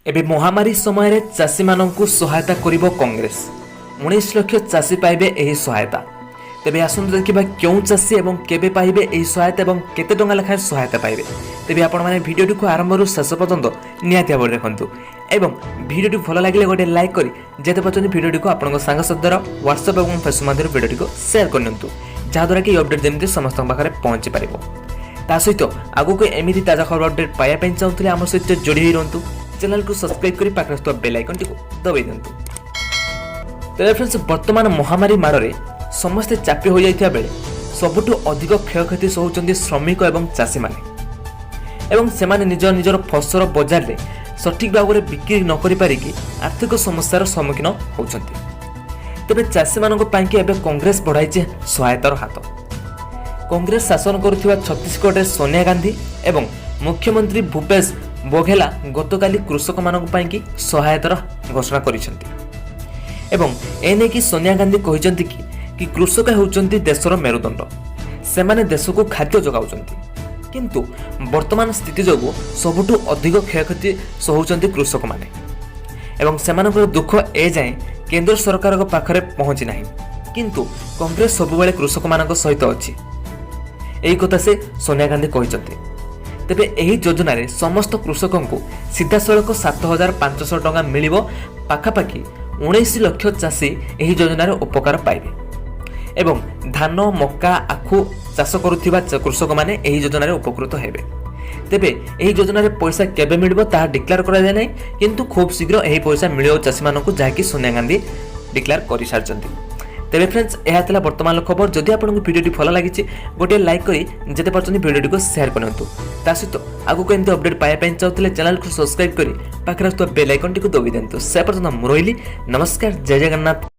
एबे महामारी समय चाषी मानू सहायता करिब कांग्रेस 19 लाख चाषी पाइबे एही सहायता। तेबे आसंतु देखिबा क्यों चाषी एवं केबे पाइबे एही सहायता एवं केते टंगा लेखा सहायता पाइबे। तेबे आपण माने वीडियोटी को आरंभ शेष पर्यंत निहाती भाव देखंतु एवं वीडियोटी भल लागिले गोटे लाइक करी जेते पर्यंत वीडियोटी को आपन सांग सदर व्हाट्सएप एवं फेसबुक माध्यम वीडियोटी को शेयर करनियंतु जहाद्वारा कि अपडेट जेमती समस्त पाखरे पहुंची पारिबो। ता सहित आगु को एमिति ताजा खबर अपडेट पाया पेन चाहुतले हमर सहित जोड़ी होई रहंतु। चैनल को सब्सक्राइब करी पाखरे स्थ बेल आइकन टी को दबाई दियंतु। तेरे फ्रेंड्स वर्तमान महामारी मारे समस्ते चापी हो जाइथिया बेले सबुठु अधिक क्षयक्षति सहउचंदी श्रमिक एवं चाषी माने एवं सेमाने निजर फसल बजार रे सठिक भाव में बिक्री न करि पारिकी आर्थिक समस्यार सम्मुखीन होउचंती। तेबे चाषी मानक पाइकी एबे कांग्रेस बढ़ाइছে सहायतार हाथ। कांग्रेस शासन करुथिबा छत्तीसगढ़ सोनिया गांधी एवं मुख्यमंत्री भूपेश बघेला गतकाली कृषक मानक पाइकी सहायतार घोषणा करिसेंती एवं एने की सोनिया गांधी कहिसेंती कि कृषक होउचंती देशर मेरुदंड, सेमाने देश को खाद्य जोगाउचंती किंतु वर्तमान स्थिति जोगु सबुठु अधिक क्षयक्षति सहउचंती कृषक माने एवं सेमानकर दुख ए जाए केंद्र सरकार को पाखरे पहुंची नाही किंतु कांग्रेस सबुबेले कृषक मानक सहित अछि एही कथा से सोनिया गांधी कहिसेंती। तेबे एही योजना रे समस्त कृषकों को सीधासलख 7500 टंका मिलिबो। पाखापाखि 19 लाख चाषी एही योजना रे उपकार पाइबे एवं धान मक्का आखु चाष करुथिबा कृषक माने एही योजना रे उपकृत हेबे। तेबे एही योजना रे पैसा केबे मिलिबो ता डिक्लेयर करा जाय नै किंतु खूब शीघ्र एही पैसा मिलियो चाषी मानकु जाकी सोनिया गांधी डिक्लेयर करि सारचंती। तेबे फ्रेंड्स एहा तला वर्तमान खबर। जदि आपनकु वीडियोटी भल लागिछि गोटे लाइक करी जेते परचनी वीडियोटी को शेयर करनतु। ता सहित आगु को एंती अपडेट पाया पेन चाहतले चैनल को सब्सक्राइब करी पाखरे बेल आइकन टी को दबि देंतु। से पर्यंत हम रोइली नमस्कार, जय जगन्नाथ।